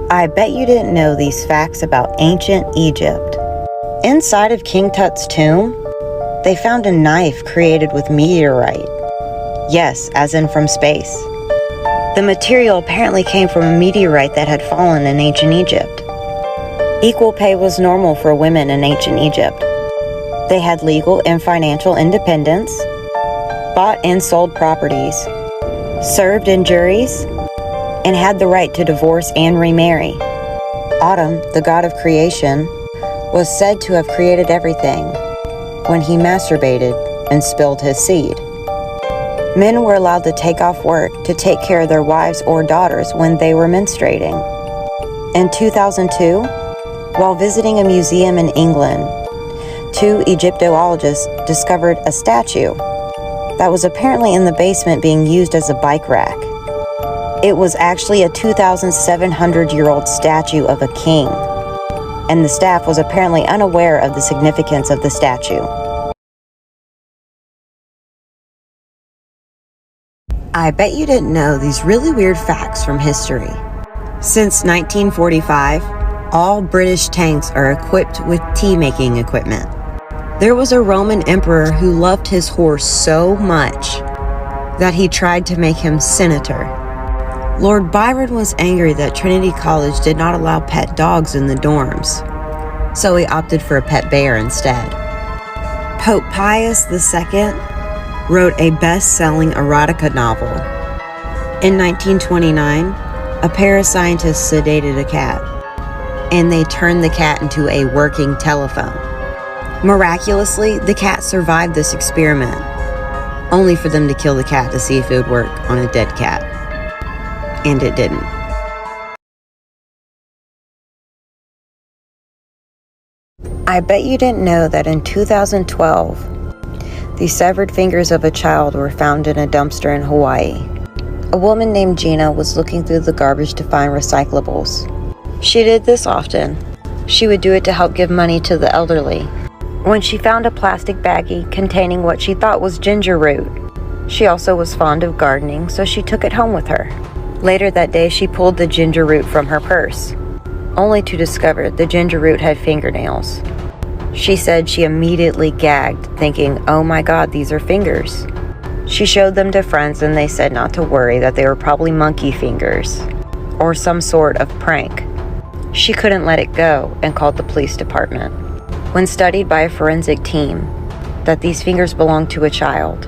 I bet you didn't know these facts about ancient Egypt. Inside of King Tut's tomb, they found a knife created with meteorite. Yes, as in from space. The material apparently came from a meteorite that had fallen in ancient Egypt. Equal pay was normal for women in ancient Egypt. They had legal and financial independence, bought and sold properties, served in juries, and had the right to divorce and remarry. Autumn, the god of creation, was said to have created everything when he masturbated and spilled his seed. Men were allowed to take off work to take care of their wives or daughters when they were menstruating. In 2002, while visiting a museum in England, 2 Egyptologists discovered a statue that was apparently in the basement being used as a bike rack. It was actually a 2,700-year-old statue of a king, and the staff was apparently unaware of the significance of the statue. I bet you didn't know these really weird facts from history. Since 1945, all British tanks are equipped with tea-making equipment. There was a Roman emperor who loved his horse so much that he tried to make him senator. Lord Byron was angry that Trinity College did not allow pet dogs in the dorms, so he opted for a pet bear instead. Pope Pius II wrote a best-selling erotica novel. In 1929, a pair of scientists sedated a cat, and they turned the cat into a working telephone. Miraculously, the cat survived this experiment, only for them to kill the cat to see if it would work on a dead cat. And it didn't. I bet you didn't know that in 2012, the severed fingers of a child were found in a dumpster in Hawaii. A woman named Gina was looking through the garbage to find recyclables. She did this often. She would do it to help give money to the elderly. When she found a plastic baggie containing what she thought was ginger root, she also was fond of gardening, so she took it home with her. Later that day, she pulled the ginger root from her purse, only to discover the ginger root had fingernails. She said she immediately gagged, thinking, "Oh my God, these are fingers." She showed them to friends and they said not to worry, that they were probably monkey fingers or some sort of prank. She couldn't let it go and called the police department. When studied by a forensic team, that these fingers belonged to a child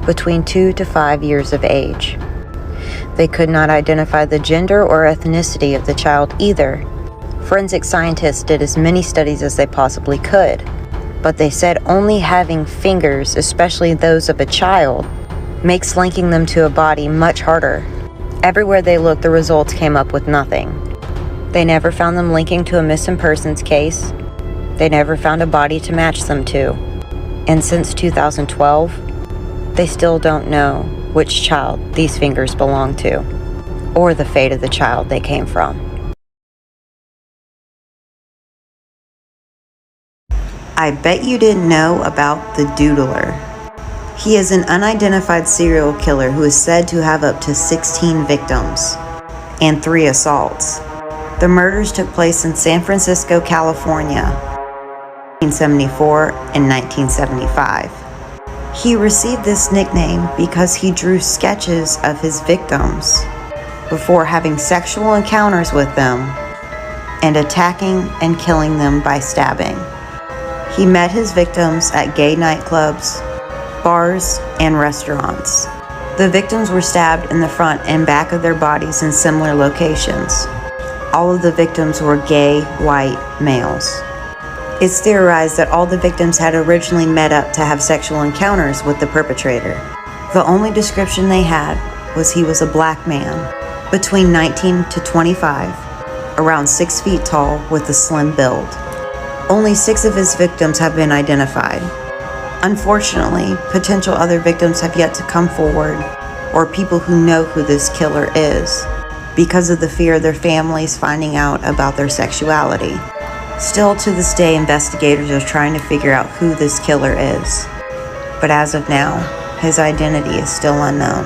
between 2 to 5 years of age. They could not identify the gender or ethnicity of the child either. Forensic scientists did as many studies as they possibly could, but they said only having fingers, especially those of a child, makes linking them to a body much harder. Everywhere they looked, the results came up with nothing. They never found them linking to a missing persons case. They never found a body to match them to. And since 2012, they still don't know which child these fingers belong to, or the fate of the child they came from. I bet you didn't know about the Doodler. He is an unidentified serial killer who is said to have up to 16 victims and 3 assaults. The murders took place in San Francisco, California, 1974 and 1975. He received this nickname because he drew sketches of his victims before having sexual encounters with them and attacking and killing them by stabbing. He met his victims at gay nightclubs, bars, and restaurants. The victims were stabbed in the front and back of their bodies in similar locations. All of the victims were gay, white males. It's theorized that all the victims had originally met up to have sexual encounters with the perpetrator. The only description they had was he was a black man, between 19 to 25, around 6 feet tall with a slim build. Only 6 of his victims have been identified. Unfortunately, potential other victims have yet to come forward, or people who know who this killer is, because of the fear of their families finding out about their sexuality. Still to this day, investigators are trying to figure out who this killer is. But as of now, his identity is still unknown.